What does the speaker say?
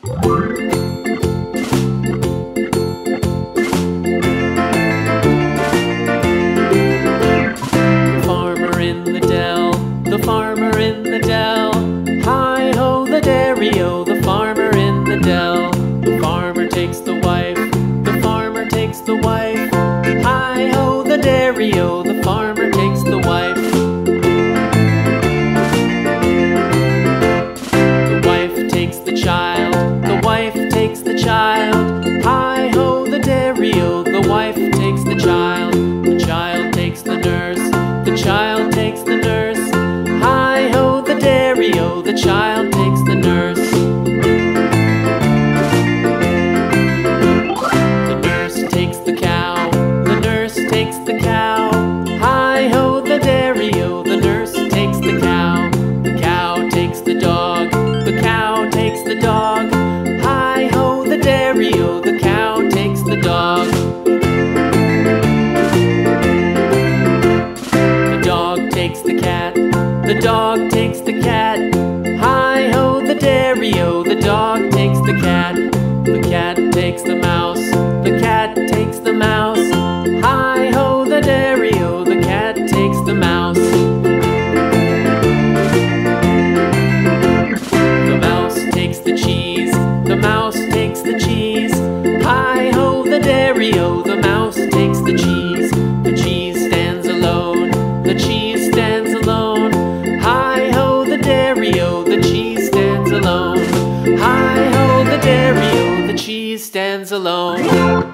Farmer in the dell, the farmer in the dell. Hi-ho the dairy-o, the farmer in the dell. The farmer takes the wife, the farmer takes the wife. Hi-ho the dairy-o, the farmer takes the wife. The wife takes the child, the wife takes the child. Hi-ho the dairy-o, the wife takes the child. The child takes the nurse, the child takes the nurse. Hi-ho the dairy-o, the child takes the nurse. The nurse takes the cow, the nurse takes the cow. Hi-ho the dairy-o, the nurse takes the cow. The cow takes the dog, the cow takes the dog. Hi-ho the dairy-o, the cow takes the dog. The dog takes the cat, the dog takes the cat. Hi-ho the dairy-o, the dog takes the cat. The cat takes the mouse, the cat takes the mouse. Hi-ho the dairy-o, the cat takes the mouse. The mouse takes the cheese, the mouse takes the cheese. Hi-ho the dairy-o, the mouse takes the cheese. The cheese stands alone, the cheese stands alone. Hi-ho the dairy-o, the cheese stands alone. Hi-ho the dairy-o, the cheese stands alone.